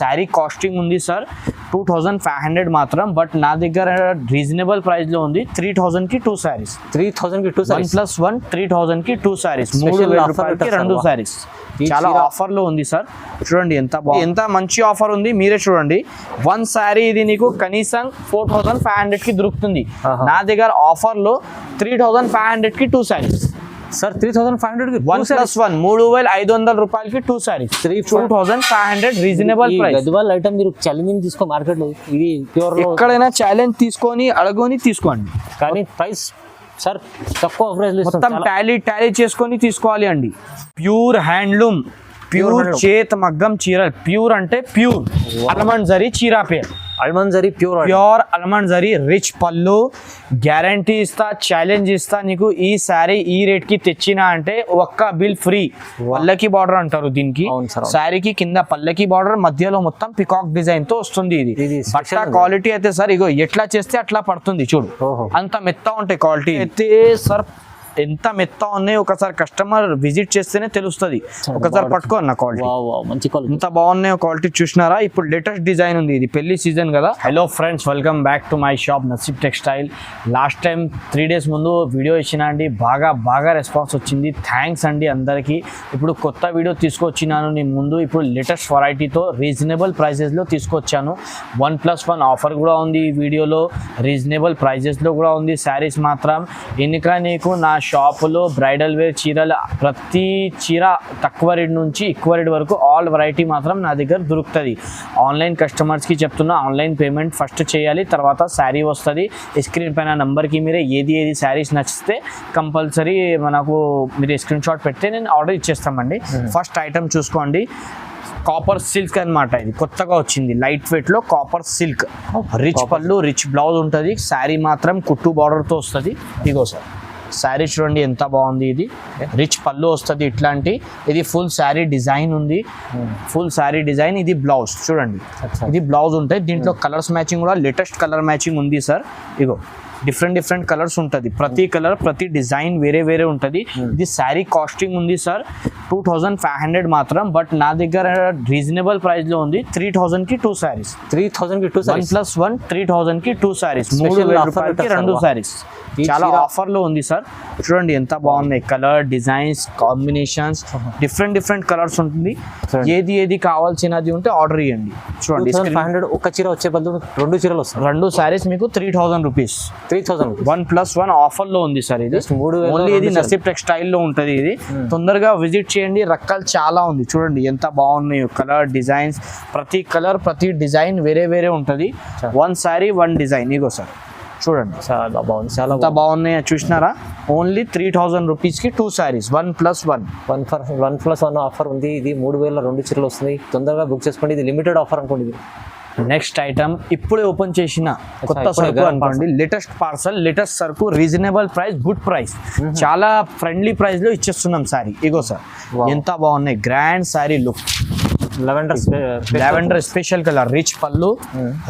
Sari casting ఉంది sir 2500 మాత్రం, but నా దగ్గర రీజనబుల్ ప్రైస్ లో ఉంది 3000 కి 2 సారీస్. 3000 కి 2 సారీస్ 1+1 3000 కి 2 సారీస్, 3000 రూపాయలకి 2 సారీస్. చాలా ఆఫర్ లో ఉంది సార్. చూడండి ఎంత మంచి ఆఫర్ ఉంది, మీరే చూడండి. 1 సారీ ఇది నీకు కనీసం 4500 కి దొరుకుతుంది. నా దగ్గర ఆఫర్ లో 3500 కి 2 సారీస్ సార్. 3500 కి 1+1 3500 రూపాయలకి 2 saris, 2500 reasonable price. Gadwal item మీరు ఛాలెంజింగ్ తీసుకో మార్కెట్ లో, ఇది ప్యూర్ లో ఎక్కడైనా ఛాలెంజ్ తీసుకొని అడగని తీసుకోండి, కానీ ప్రైస్ సార్ తక్కువ ప్రైస్ లో మొత్తం టాలీ చేసుకొని తీసుకోవాలి అండి. ప్యూర్ హ్యాండ్లూమ్, ప్యూర్ చేత మగ్గం చీరలు, ప్యూర్ అంటే ప్యూర్ అల్మండ్ జరీ చీరా పేరు, almond zari pure almond zari, rich పళ్ళు, గ్యారంటీ ఇస్తా, ఛాలెంజ్ ఇస్తా. నీకు ఈ శారీ ఈ రేట్ కి తెచ్చినా అంటే ఒక్క బిల్ ఫ్రీ. పల్లకి బార్డర్ అంటారు దీనికి. శారీకి కింద పల్లకి బార్డర్, మధ్యలో మొత్తం పికాక్ డిజైన్ తో వస్తుంది. ఇది బట్ట క్వాలిటీ అయితే సార్ ఇగో ఎట్లా చేస్తే అట్లా పడుతుంది చూడు, అంత మెత్త ఉంటాయి క్వాలిటీ అయితే సార్. ఎంత మెత్త ఉన్నాయి ఒకసారి కస్టమర్ విజిట్ చేస్తేనే తెలుస్తుంది. ఒకసారి పట్టుకో అన్న క్వాలిటీ, మంచి క్వాలిటీ, ఎంత బాగున్నాయో క్వాలిటీ చూసినారా. ఇప్పుడు లేటెస్ట్ డిజైన్ ఉంది, ఇది పెళ్లి సీజన్ కదా. Hello friends, welcome back to my shop నసీబ్ textile. Last time 3 days ముందు వీడియో ఇచ్చిన అండి, బాగా రెస్పాన్స్ వచ్చింది. థ్యాంక్స్ అండి అందరికీ. ఇప్పుడు కొత్త వీడియో తీసుకొచ్చినాను నేను ముందు. ఇప్పుడు లేటెస్ట్ వెరైటీతో రీజనబుల్ ప్రైజెస్లో తీసుకొచ్చాను. 1+1 ఆఫర్ కూడా ఉంది ఈ వీడియోలో, రీజనబుల్ ప్రైజెస్లో కూడా ఉంది. శారీస్ మాత్రం ఎన్నిక నీకు నా షాపులో బ్రైడల్ వేర్ చీరలు, ప్రతి చీర తక్కువ రేట్ నుంచి ఎక్కువ రేట్ వరకు ఆల్ వెరైటీ మాత్రం నా దగ్గర దొరుకుతుంది. ఆన్లైన్ కస్టమర్స్కి చెప్తున్నా, ఆన్లైన్ పేమెంట్ ఫస్ట్ చేయాలి, తర్వాత శారీ వస్తుంది. స్క్రీన్ పైన నెంబర్కి మీరే ఏది శారీస్ నచ్చితే కంపల్సరీ మనకు మీరు స్క్రీన్ షాట్ పెడితే నేను ఆర్డర్ ఇచ్చేస్తామండి. ఫస్ట్ ఐటమ్ చూసుకోండి, కాపర్ సిల్క్ అన్నమాట. ఇది కొత్తగా వచ్చింది, లైట్ వెయిట్ లో కాపర్ సిల్క్, రిచ్ పళ్ళు, రిచ్ బ్లౌజ్ ఉంటుంది. శారీ మాత్రం కుట్టు బార్డర్తో వస్తుంది. ఇగో సార్ శారీ చూడండి ఎంత బాగుంది. ఇది రిచ్ పళ్ళు వస్తుంది ఇట్లాంటి. ఇది ఫుల్ శారీ డిజైన్ ఉంది, ఫుల్ శారీ డిజైన్. ఇది బ్లౌజ్ చూడండి, ఇది బ్లౌజ్ ఉంటాయి. దీంట్లో కలర్స్ మ్యాచింగ్ కూడా లేటెస్ట్ కలర్ మ్యాచింగ్ ఉంది సార్. ఇగో డిఫరెంట్ కలర్స్ ఉంటుంది, ప్రతి కలర్ ప్రతి డిజైన్ వేరే ఉంటుంది. ఇది శారీ కాస్టింగ్ ఉంది సార్ 2500 మాత్రం, బట్ నా దగ్గర రీజనబుల్ ప్రైస్ లో ఉంది 3000 కి 2 సారీస్. 3000 కి 2 సారీస్, 1+1 3000 కి 2 సారీస్, 3000 రూపాయలకి 2 సారీస్. చాలా ఆఫర్ లో ఉంది సార్. చూడండి ఎంత బాగున్నాయి colour designs combinations, different colours ఉంటుంది. ఏది కావాల్సినది ఉంటే ఆర్డర్ ఇవ్వండి. చూడండి 500 ఒక చీర వచ్చే బదులు 2 చీరలు వస్తాయి. 2 సారీస్ మీకు 3000 రూపీస్. 3000 1+1 ఆఫర్ లో ఉంది సార్. ఇది ఓన్లీ ఇది నసీబ్ టెక్స్టైల్ లో ఉంటుంది. ఇది తొందరగా విజిట్ చేయండి, రకాలు చాలా ఉంది. చూడండి ఎంత బాగున్నాయి కలర్ డిజైన్స్, ప్రతి కలర్ ప్రతి డిజైన్ వేరే ఉంటుంది. 1 సారీ 1 డిజైన్. ఇగో సార్ చూడండి చాలా బాగుంది, చాలా బాగున్నాయి చూసినారా. ఓన్లీ 3000 రూపీస్ కి 2 సారీస్, 1+1 1+1 ఆఫర్ ఉంది. ఇది 3000 2 చీరలు వస్తుంది. తొందరగా బుక్ చేసుకోండి, ఇది లిమిటెడ్ ఆఫర్ అనుకోండి. నెక్స్ట్ ఐటమ్ ఇప్పుడే ఓపెన్ చేసిన కొత్త సరుకు అనుకోండి, లేటెస్ట్ పార్సల్, లేటెస్ట్ సరుకు, రీజనబుల్ ప్రైస్, గుడ్ ప్రైస్, చాలా ఫ్రెండ్లీ ప్రైస్ లో ఇచ్చేస్తున్నాం సారీ. ఇగో సార్ ఎంత బాగున్నాయి, grand sorry look, lavender special colour, rich పళ్ళు,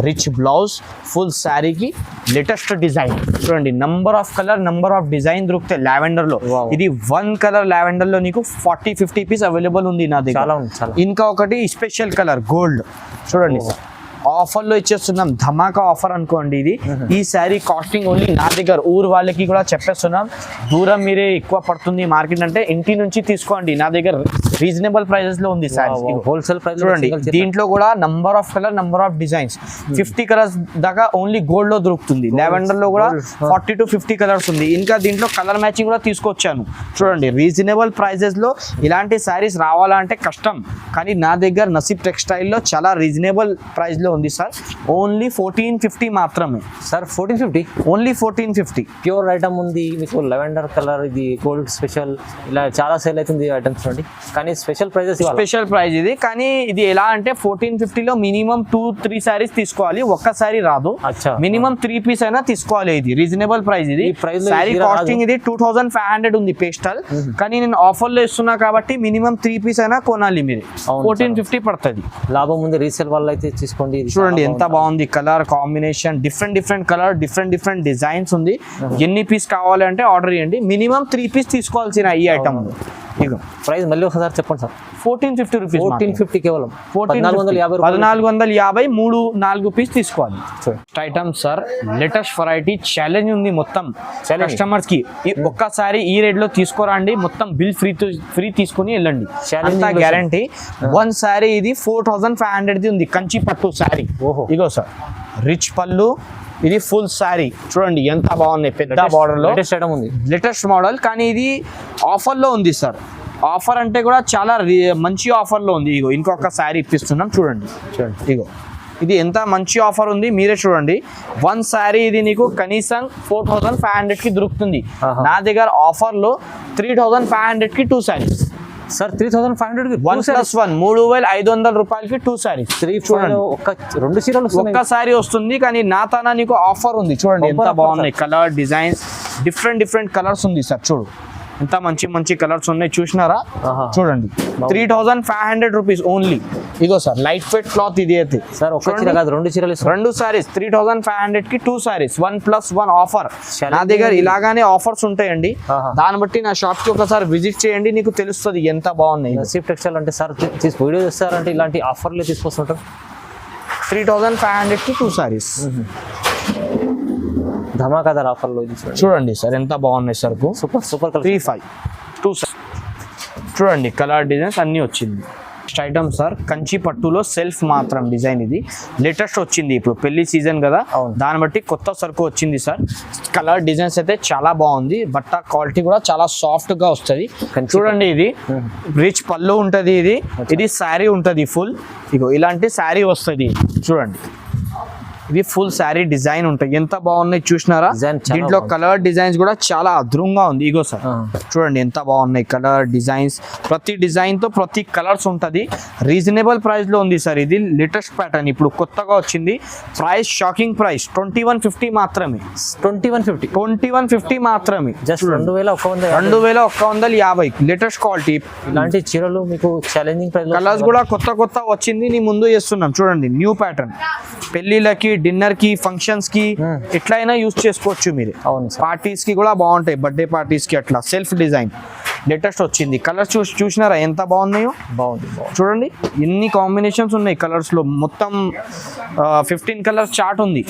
రిచ్ బ్లౌజ్, ఫుల్ శారీకి లేటెస్ట్ డిజైన్. చూడండి number of colour number of design దొరుకుతాయి లావెండర్ లో. ఇది 1 కలర్ లావెండర్ లో నీకు 40-50 పీస్ అవైలబుల్ ఉంది నా దగ్గర. ఇంకా ఒకటి స్పెషల్ కలర్ గోల్డ్ చూడండి సార్, ఆఫర్ లో ఇచ్చేస్తున్నాం, ధమాకా ఆఫర్ అనుకోండి. ఇది ఈ శారీ కాస్టింగ్ ఓన్లీ నా దగ్గర, ఊరు వాళ్ళకి కూడా చెప్పేస్తున్నాం. దూరం మీరే ఎక్కువ పడుతుంది మార్కెట్ అంటే ఇంటి నుంచి తీసుకోండి, నా దగ్గర రీజనబుల్ ప్రైజెస్ లో ఉంది శారీ, హోల్సేల్ ప్రైస్. చూడండి దీంట్లో కూడా number of colour number of designs, 50 colours దాకా ఓన్లీ గోల్డ్ లో దొరుకుతుంది. లావెండర్ లో కూడా 40-50 కలర్స్ ఉంది. ఇంకా దీంట్లో కలర్ మ్యాచింగ్ కూడా తీసుకొచ్చాను. చూడండి రీజనబుల్ ప్రైజెస్ లో ఇలాంటి శారీస్ రావాలంటే కష్టం, కానీ నా దగ్గర నసీబ్ టెక్స్టైల్ లో చాలా రీజనబుల్ ప్రైస్ లో ఉంది సార్. ఓన్లీ 1450 మాత్రమే సార్. 1450 ఓన్లీ 1450. ప్యూర్ ఐటమ్ ఉంది మీకు, లెవెండర్ కలర్, ఇది గోల్డ్ స్పెషల్, ఇలా చాలా సేల్ అవుతుంది ఐటమ్స్ అండి. కానీ స్పెషల్ ప్రైజెస్, స్పెషల్ ప్రైస్ ఇది. కానీ ఇది ఎలా అంటే 1450 లో మినిమం 2-3 సారీస్ తీసుకోవాలి, ఒక్క సారీ రాదు. మినిమం 3 పీస్ అయినా తీసుకోవాలి. ఇది రీజనబుల్ ప్రైస్. ఇది సారీ కాస్టింగ్ ఇది 2500 ఉంది పేస్టల్, కానీ నేను ఆఫర్ లో ఇస్తున్నా కాబట్టి మినిమం 3 పీస్ అయినా కొనాలి మీరు. 1450 పడుతుంది. లాభం ఉంది రీసేల్ వాళ్ళు అయితే తీసుకోండి. చూడండి ఎంత బాగుంది colour combination, different colour, different designs ఉంది. ఎన్ని పీస్ కావాలంటే ఆర్డర్ చేయండి. మినిమం 3 పీస్ తీసుకోవాల్సిన ఈ ఐటమ్. ఇగో ప్రైస్ మళ్ళీ ఒకసారి చెప్పండి సార్. 1450 రూపీస్ 1450 కేవలం 1450 1450 4 పీస్ తీసుకోవాలి. Item sir latest variety challenge ఉంది మొత్తం కస్టమర్స్ కి. ఒక్కసారి ఈ రేట్ లో తీసుకోరండి, మొత్తం బిల్ ఫ్రీ తీసుకొని వెళ్ళండి, అంతా గ్యారంటీ. వన్ సారీ ఇది 4500 ఉంది, కంచి పట్టు సారీ. ఇగో సార్ రిచ్ పళ్ళు, ఇది ఫుల్ సారీ చూడండి ఎంత బాగున్నాయి, పెద్ద బార్డర్ లో లేటెస్ట్ మోడల్. కానీ ఇది ఆఫర్ లో ఉంది సార్. ఆఫర్ అంటే కూడా చాలా మంచి ఆఫర్ లో ఉంది. ఇగో ఇంకొక సారీ ఇప్పిస్తున్నాం చూడండి. ఇగో ఇది ఎంత మంచి ఆఫర్ ఉంది, మీరే చూడండి. వన్ సారీ ఇది నీకు కనీసం 4500 కి దొరుకుతుంది. నా దగ్గర ఆఫర్ లో 3500 కి 2 సారీస్ సార్. 3500 1+1 3500 రూపాయలకి 2 సారీస్. చూడండి రెండు చీరలు ఒక్క సారీ వస్తుంది, కానీ నా తన నీకు ఆఫర్ ఉంది. చూడండి ఎంత బాగున్నాయి కలర్ డిజైన్స్, డిఫరెంట్ కలర్స్ ఉంది సార్. చూడు ఎంత మంచి కలర్స్ ఉన్నాయి, చూసినారా? చూడండి 3500 రూపీస్ ఓన్లీ. ఇగో సార్ లైట్ వెయిట్ క్లాత్ ఇది అయితే సార్. ఒక చీర కాదు, రెండు చీరలు, రెండు సారీస్ 3500 కి 2 సారీస్ 1+1 ఆఫర్. నా దగ్గర ఇలాగానే ఆఫర్స్ ఉంటాయండి. దాన్ని బట్టి నా షాప్ కి ఒకసారి విజిట్ చేయండి, నీకు తెలుస్తుంది ఎంత బాగున్నాయి. నసీబ్ టెక్స్టైల్ అంటే సార్ వీడియో చేస్తారంటే ఇలాంటి ఆఫర్లు తీసుకొస్తుంటారు. 3500 కి 2 సారీస్ ధమాకాదార్ ఆఫర్లో చూడండి సార్ ఎంత బాగున్నాయి సరుకు. సూపర్ 35 2 చూడండి కలర్ డిజైన్స్ అన్ని వచ్చింది. నెక్స్ట్ ఐటమ్ సార్ కంచి పట్టులో సెల్ఫ్ మాత్రం డిజైన్, ఇది లేటెస్ట్ వచ్చింది. ఇప్పుడు పెళ్లి సీజన్ కదా, దాన్ని బట్టి కొత్త సరుకు వచ్చింది సార్. కలర్ డిజైన్స్ అయితే చాలా బాగుంది, బట్ట క్వాలిటీ కూడా చాలా సాఫ్ట్ గా వస్తుంది. చూడండి ఇది రిచ్ పళ్ళు ఉంటది, ఇది శారీ ఉంటది ఫుల్. ఇగో ఇలాంటి శారీ వస్తుంది చూడండి. ఇది ఫుల్ శారీ డిజైన్ ఉంటాయి, ఎంత బాగున్నాయి చూసినారా? దీంట్లో కలర్ డిజైన్స్ కూడా చాలా అద్భుతంగా ఉంది. ఇగో సార్ చూడండి ఎంత బాగున్నాయి కలర్ డిజైన్స్, ప్రతి డిజైన్ తో ప్రతి కలర్స్ ఉంటది. రీజనబుల్ ప్రైస్ లో ఉంది సార్. ఇది లేటెస్ట్ ప్యాటర్న్ ఇప్పుడు కొత్తగా వచ్చింది. ప్రైస్ షాకింగ్ ప్రైస్ 2150 మాత్రమే. 2150 మాత్రమే. 2150 లేటెస్ట్ క్వాలిటీ. ఇలాంటి చీరలు మీకు ఛాలెంజింగ్ ప్రైస్, కలర్స్ కూడా కొత్త వచ్చింది. నీ ముందు చేస్తున్నాం చూడండి. న్యూ ప్యాటర్న్, పెళ్లిళ్ళకి, డిన్నర్ కి, ఫంక్షన్స్ కి ఎట్లయినా యూజ్ చేసుకోవచ్చు మీరు. పార్టీస్ కి కూడా బాగుంటాయి, బర్త్డే పార్టీస్ కి అట్లా. సెల్ఫ్ డిజైన్ లేటెస్ట్ వచ్చింది. కలర్స్ చూసినారా ఎంత బాగున్నాయో? బాగుంది చూడండి, ఎన్ని కాంబినేషన్స్ ఉన్నాయి కలర్స్ లో. మొత్తం 15 కలర్స్ చార్ట్ ఉంది.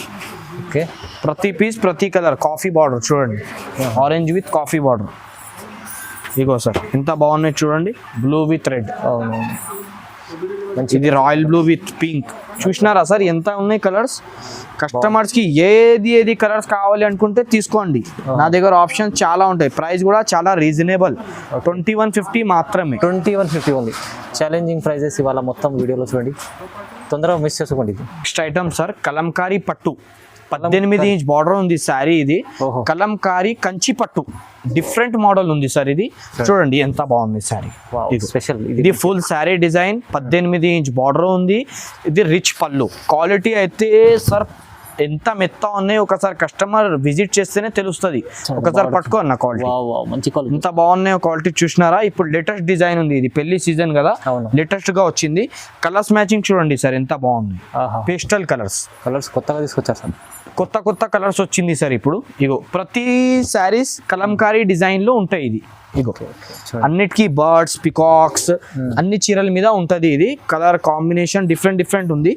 ఓకే, ప్రతి పీస్ ప్రతి కలర్. కాఫీ బార్డర్ చూడండి, orange with coffee border. Ego sir ఎంత బాగున్నాయి చూడండి. బ్లూ విత్ రెడ్, ఇది రాయల్ బ్లూ విత్ పింక్. చూసినారా సార్ ఎంత ఉన్నాయి కలర్స్? కస్టమర్స్ కి ఏది కలర్స్ కావాలి అనుకుంటే తీసుకోండి, నా దగ్గర ఆప్షన్స్ చాలా ఉంటాయి. ప్రైస్ కూడా చాలా రీజనబుల్, 2150 మాత్రమే. 2150 ఉంది. ఛాలెంజింగ్ ప్రైజెస్ ఇవాళ మొత్తం వీడియోలో చూడండి, తొందరగా మిస్ చేసుకోండి. నెక్స్ట్ ఐటమ్ సార్ కలంకారీ పట్టు, 18 ఇంచ్ బార్డర్ ఉంది శారీ. ఇది కలంకారీ కంచి పట్టు, డిఫరెంట్ మోడల్ ఉంది సార్. ఇది చూడండి ఎంత బాగుంది శారీ, స్పెషల్. ఇది full sari design, 18 inch border ఉంది. ఇది రిచ్ పళ్ళు. క్వాలిటీ అయితే సార్ ఎంత మెత్త ఉన్నాయి, ఒకసారి కస్టమర్ విజిట్ చేస్తేనే తెలుస్తుంది. ఒకసారి పట్టుకో అన్న క్వాలిటీ, మంచి క్వాలిటీ, ఎంత బాగున్నాయో క్వాలిటీ చూసినారా? ఇప్పుడు లేటెస్ట్ డిజైన్ ఉంది, ఇది పెళ్లి సీజన్ కదా, లేటెస్ట్ గా వచ్చింది. కలర్స్ మ్యాచింగ్ చూడండి సార్ ఎంత బాగుంది. పేస్టల్ కలర్స్ కొత్తగా తీసుకొచ్చారు సార్. కొత్త కలర్స్ వచ్చింది సార్ ఇప్పుడు. ఇగో ప్రతి శారీస్ కలంకారీ డిజైన్ లో ఉంటాయి. ఇది ఇగో అన్నిటికీ బర్డ్స్, పికాక్స్ అన్ని చీరల మీద ఉంటది. ఇది కలర్ కాంబినేషన్ డిఫరెంట్ ఉంది.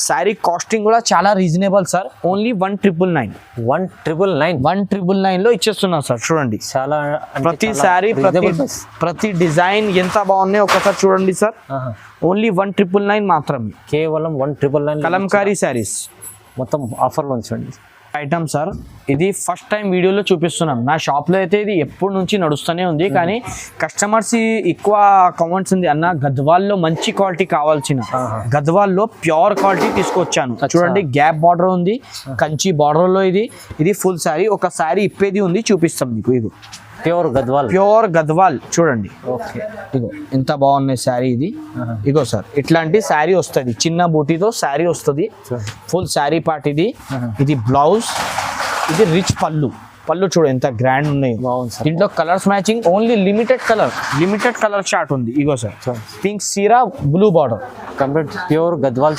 శారీ కాస్టింగ్ కూడా చాలా రీజనబుల్ సార్. ఓన్లీ 1999 లో ఇచ్చేస్తున్నాం సార్. చూడండి చాలా ప్రతి శారీ ప్రతి డిజైన్ ఎంత బాగున్నాయి ఒకసారి చూడండి సార్. ఓన్లీ 1999 మాత్రమే, కేవలం 1999 కలంకారీ శారీస్ మొత్తం ఆఫర్లో ఉంచండి. ఐటమ్ సార్ ఇది ఫస్ట్ టైం వీడియోలో చూపిస్తున్నాం. నా షాప్లో అయితే ఇది ఎప్పటి నుంచి నడుస్తూనే ఉంది, కానీ కస్టమర్స్ ఎక్కువ కామెంట్స్ ఉంది అన్న గద్వాల్లో మంచి క్వాలిటీ కావాల్సిన, గద్వాల్లో ప్యూర్ క్వాలిటీ తీసుకొచ్చాను. చూడండి గ్యాప్ బార్డర్ ఉంది, కంచి బార్డర్లో ఇది ఫుల్ శారీ. ఒక శారీ ఇప్పేది ఉంది, చూపిస్తాం మీకు. ఇది ప్యూర్ గద్వాల్ చూడండి. ఇగో ఎంత బాగున్నాయి శారీ. ఇది ఇగో సార్ ఇట్లాంటి శారీ వస్తుంది, చిన్న బూటీతో శారీ వస్తుంది. ఫుల్ శారీ పార్ట్ ఇది. ఇది బ్లౌజ్, ఇది రిచ్ పళ్ళు చూడు ఎంత గ్రాండ్ ఉన్నాయి. దీంట్లో colours matching only limited colour chart ఉంది. ఇగో సార్ పింక్ సీరా, blue border, complete pure Gadwal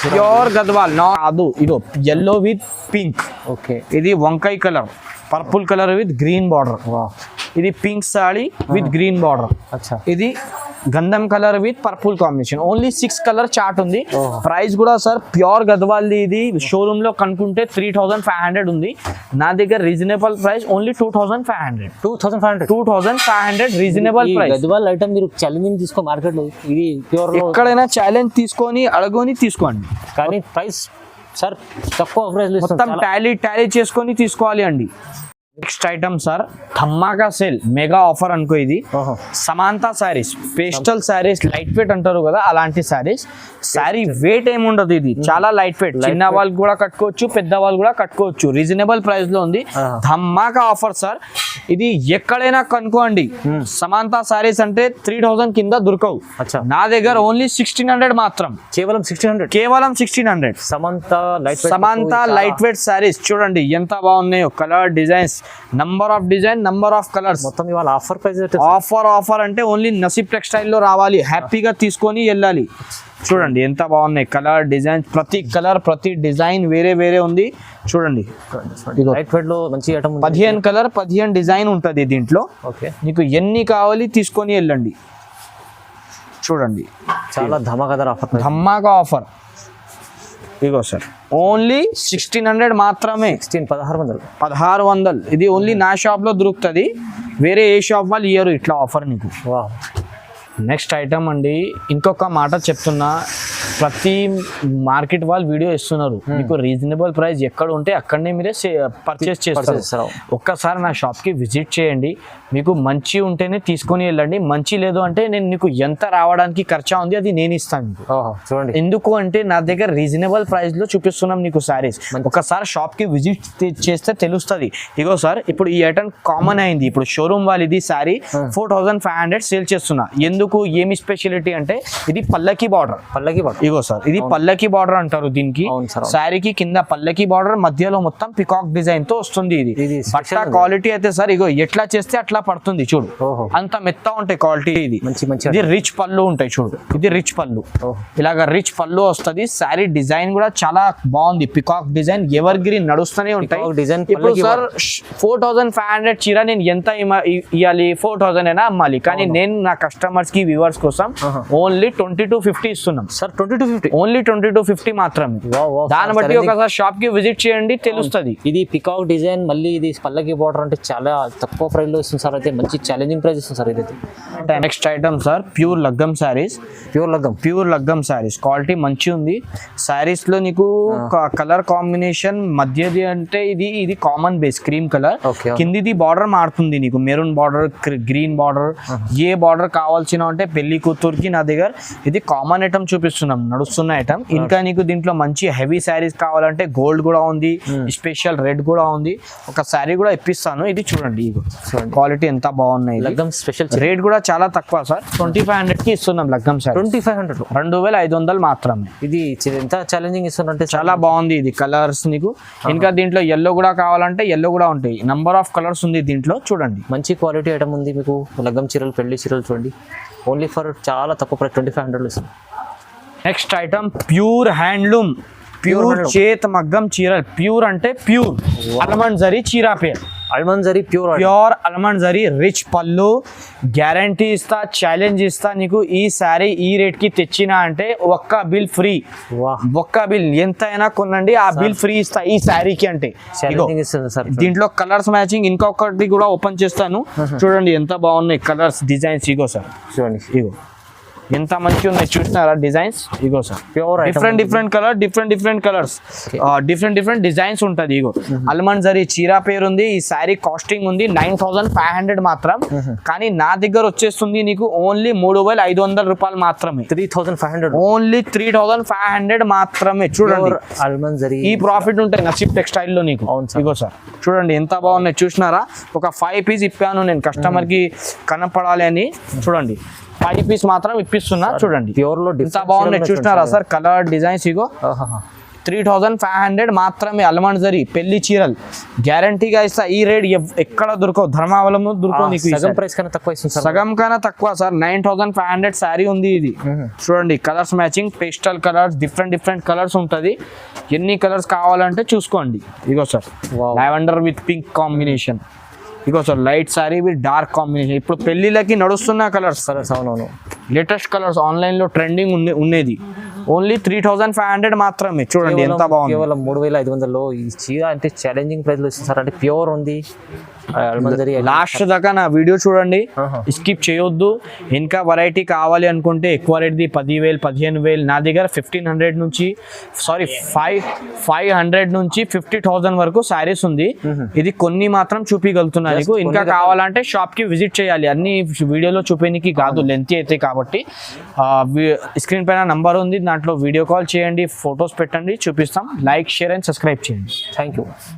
నా కాదు. ఇగో ఎల్లో విత్ పింక్. ఓకే, ఇది వంకాయ colour, purple colour with green border. ఇది pink sari with green border, అచ్చా ఇది గంధం colour with purple combination. Only 6 colour chart ఉంది. ప్రైస్ కూడా సార్ ప్యూర్ గద్వాల్ది, ఇది షోరూమ్ లో కనుక్కుంటే 3500 ఉంది. నా దగ్గర reasonable price only 2500 reasonable price. Gadwal item మీరు ఛాలెంజింగ్ తీసుకో మార్కెట్ లో, ఇది ప్యూర్ ఎక్కడైనా ఛాలెంజ్ తీసుకొని అడగని తీసుకోండి, కానీ ప్రైస్ సార్ తక్కువ ప్రైస్ మొత్తం టాలీ చేసుకొని తీసుకోవాలి అండి. నెక్స్ట్ ఐటమ్ సార్ ధమాకా సేల్ మెగా ఆఫర్ అనుకో. ఇది Samantha saris, pastel saris, light weight అంటారు కదా అలాంటి శారీస్. శారీ వెయిట్ ఏమి ఉండదు, ఇది చాలా లైట్ వెయిట్, చిన్న వాళ్ళు కూడా కట్టుకోవచ్చు, పెద్ద వాళ్ళు కూడా కట్టుకోవచ్చు. రీజనబుల్ ప్రైస్ లో ఉంది, ధమాకా ఆఫర్ సార్. ఇది ఎక్కడైనా కనుక్కోండి, సమాంతా శారీస్ అంటే 3000 కింద దొరకవు. నా దగ్గర ఓన్లీ 1600 మాత్రం, కేవలం 1600. సమాంతా లైట్ వెయిట్ శారీస్ చూడండి ఎంత బాగున్నాయో, colour designs, number of design, number of colours. మొత్తం ఇవాళ ఆఫర్ ప్రైస్, ఆఫర్ అంటే ఓన్లీ నసీబ్ టెక్స్టైల్ లో రావాలి, హ్యాపీగా తీసుకొని వెళ్ళాలి. చూడండి ఎంత బాగున్నాయి కలర్ డిజైన్, ప్రతి కలర్ ప్రతి డిజైన్ వేరే వేరే ఉంది. చూడండి లైట్ వెయిట్ లో మంచి ఐటమ్, 15 కలర్ 15 డిజైన్ ఉంటుంది దీంట్లో. ఓకే, నీకు ఎన్ని కావాలి తీసుకొని వెళ్ళండి. చూడండి చాలా ధమాకా ఆఫర్. ఇగో సార్ ఓన్లీ 1600 మాత్రమే, 1600. ఇది ఓన్లీ నా షాప్ లో దొరుకుతుంది, వేరే ఏ షాప్ వాళ్ళు ఇయ్యరు ఇట్లా ఆఫర్ నీకు. నెక్స్ట్ ఐటమ్ అండి, ఇంకొక మాట చెప్తున్నా, ప్రతి మార్కెట్ వాళ్ళు వీడియో ఇస్తున్నారు, మీకు రీజనబుల్ ప్రైస్ ఎక్కడ ఉంటే అక్కడనే మీరే పర్చేస్ చేస్తారు. ఒక్కసారి నా షాప్కి విజిట్ చేయండి, మీకు మంచి ఉంటేనే తీసుకొని వెళ్ళండి, మంచి లేదు అంటే నేను నీకు ఎంత రావడానికి ఖర్చా ఉంది అది నేను ఇస్తాను మీకు. చూడండి ఎందుకు అంటే నా దగ్గర రీజనబుల్ ప్రైస్ లో చూపిస్తున్నాం నీకు శారీస్. ఒకసారి షాప్ కి విజిట్ చేస్తే తెలుస్తుంది. ఇగో సార్ ఇప్పుడు ఈ ఐటమ్ కామన్ అయింది, ఇప్పుడు షోరూమ్ వాళ్ళు ఇది శారీ 4500 సేల్ చేస్తున్నా. ఎందుకు, ఏమి స్పెషాలిటీ అంటే ఇది పల్లకి బార్డర్. ఇగో సార్ ఇది పల్లకి బార్డర్ అంటారు దీనికి. శారీకి కింద పల్లకి బార్డర్, మధ్యలో మొత్తం పికాక్ డిజైన్ తో వస్తుంది. ఇది బట్ట క్వాలిటీ అయితే సార్ ఇగో ఎట్లా చేస్తే అట్లా పడుతుంది చూడు, అంత మెత్త ఉంటాయి క్వాలిటీ. ఇది ఇది రిచ్ పళ్ళు ఉంటాయి చూడు, ఇది రిచ్ పళ్ళు, ఇలాగా రిచ్ పళ్ళు వస్తుంది. శారీ డిజైన్ కూడా చాలా బాగుంది, పికాక్ డిజైన్, ఎవర్ గ్రీన్ నడుస్తూనే ఉంటాయి. ఇప్పుడు సార్ 4500 చీర నేను ఎంత ఇవ్వాలి, 4000 అయినా అమ్మాలి, కానీ నేను నా కస్టమర్స్ కి వ్యూవర్స్ కోసం ఓన్లీ 2250 ఇస్తున్నాం సార్. 2250 ఓన్లీ 2250 మాత్రమే. దాన్ని బట్టి ఒకసారి షాప్ కి విజిట్ చేయండి తెలుస్తుంది. ఇది పికాక్ డిజైన్, మళ్ళీ ఇది పల్లకి బార్డర్ అంటే చాలా తక్కువ ప్రైస్ లో ఇస్తుంది సార్. అయితే మంచి ఛాలెంజింగ్ ప్రైస్ ఇస్తుంది సార్ ఇదైతే. నెక్స్ట్ ఐటమ్ సార్ ప్యూర్ లగ్గం శారీస్. ప్యూర్ లగ్గం శారీస్ క్వాలిటీ మంచి ఉంది. శారీస్ లో నీకు కలర్ కాంబినేషన్ మధ్యది అంటే ఇది కామన్ బేస్ క్రీమ్ కలర్, కిందిది బార్డర్ మారుతుంది నీకు, మెరూన్ బార్డర్, గ్రీన్ బార్డర్, ఏ బార్డర్ కావాల్సిన అంటే పెళ్లి కూతురుకి నా దగ్గర ఇది కామన్ ఐటమ్ చూపిస్తున్నాం, నడుస్తున్న ఐటమ్. ఇంకా నీకు దీంట్లో మంచి హెవీ శారీస్ కావాలంటే గోల్డ్ కూడా ఉంది, స్పెషల్ రెడ్ కూడా ఉంది. ఒక శారీ కూడా ఇప్పిస్తాను, ఇది చూడండి క్వాలిటీ ఎంత బాగున్నాయి. లగ్గం స్పెషల్ రేట్ కూడా చాలా తక్కువ సార్, 2500 కి ఇస్తున్నాం లగ్గం శారీ. 2500 మాత్రమే. ఇది ఎంత ఛాలెంజింగ్ ఇస్తున్నట్టే చాలా బాగుంది. ఇది కలర్స్ నీకు ఇంకా దీంట్లో ఎల్లో కూడా కావాలంటే ఎల్లో కూడా ఉంటాయి, నంబర్ ఆఫ్ కలర్స్ ఉంది దీంట్లో. చూడండి మంచి క్వాలిటీ ఐటమ్ ఉంది మీకు. లగ్గం చీరలు, పెళ్లి చీరలు చూడండి, ఓన్లీ ఫర్ చాలా తక్కువ ప్రైస్ 2500 ఇస్తుంది. Next item pure handloom, pure చేత్ మగ్గం చీరలు. ప్యూర్ అంటే ప్యూర్ అల్మండ్ జరీ చీరా పేరు, almond zari pure almond zari, rich పళ్ళు, గ్యారంటీ ఇస్తా, ఛాలెంజ్ ఇస్తా నీకు. ఈ శారీ ఈ రేట్ కి తెచ్చినా అంటే ఒక్క బిల్ ఫ్రీ, ఒక్క బిల్ ఎంతైనా కొనండి ఆ బిల్ ఫ్రీ ఇస్తా ఈ శారీకి. అంటే దీంట్లో కలర్స్ మ్యాచింగ్ ఇంకొకటి కూడా ఓపెన్ చేస్తాను, చూడండి ఎంత బాగున్నాయి కలర్స్ డిజైన్స్. ఇగో సార్ చూడండి, ఇగో ఎంత మంచి ఉన్నాయి చూసినారా డిజైన్స్. ఇగో sir different colour, different colours, different designs ఉంటుంది. ఇగో అల్మండ్ జరీ చీరా పేరు ఉంది. ఈ శారీ కాస్టింగ్ ఉంది 9500 మాత్రం, కానీ నా దగ్గర వచ్చేస్తుంది నీకు ఓన్లీ 3500 రూపాయలు మాత్రమే. 3500 ఓన్లీ 3500 మాత్రమే. చూడండి అల్మండ్ జరీ ఈ ప్రాఫిట్ ఉంటాయి నసీబ్ టెక్స్టైల్ లో నీకు. ఇగో సార్ చూడండి ఎంత బాగున్నాయి చూసినారా. ఒక 5 పీస్ ఇప్పాను నేను కస్టమర్ కి కనపడాలి అని. చూడండి 5 పీస్ మాత్రం ఇప్పిస్తున్నా, చూడండి ప్యూర్ లో ఎంత బాగున్నాయి చూసినారా సార్ కలర్ డిజైన్స్. ఇగో 3500 మాత్రమే అల్మండ్ జరీ పెళ్లి చీరలు, గ్యారంటీగా ఇస్తా. ఈ రేట్ ఎక్కడ దొరకవు, ధర్మావలంలో దొరకవు నీకు. సగం ప్రైస్ కన్నా తక్కువ ఇస్తుంది, సగం కన్నా తక్కువ సార్. 9500 శారీ ఉంది ఇది. చూడండి colours matching, pastel colours, different colours ఉంటుంది. ఎన్ని కలర్స్ కావాలంటే చూసుకోండి. ఇగో sir lavender with pink combination, ఇగో sir light sari with dark combination. ఇప్పుడు పెళ్లిళ్ళకి నడుస్తున్న కలర్స్, అవునవును. లేటెస్ట్ కలర్స్ ఆన్లైన్లో ట్రెండింగ్ ఉండేది. ఓన్లీ 3500 మాత్రమే. చూడండి ఎంత బాగుంది. కేవలం 3500లో ఈ చీర అంటే ఛాలెంజింగ్ ప్రైస్ లో ఇస్తారు. అంటే ప్యూర్ ఉంది. అల్మంజరి లాస్ట్ దాకా నా వీడియో చూడండి, స్కిప్ చేయొద్దు. ఇంకా వెరైటీ కావాలి అనుకుంటే ఎక్కువ రేట్ది 10,000 15,000, నా దగ్గర 1500 నుంచి 500 నుంచి 50,000 వరకు శారీస్ ఉంది. ఇది కొన్ని మాత్రం చూపించగలుగుతున్నా నీకు. ఇంకా కావాలంటే షాప్ కి విజిట్ చేయాలి. అన్ని వీడియోలో చూపేనికి కాదు, లెంత్ అయితే కాబట్టి. స్క్రీన్ పైన నంబర్ ఉంది, దాంట్లో వీడియో కాల్ చేయండి, ఫొటోస్ పెట్టండి, చూపిస్తాం. లైక్, షేర్ అండ్ సబ్స్క్రైబ్ చేయండి. Thank you.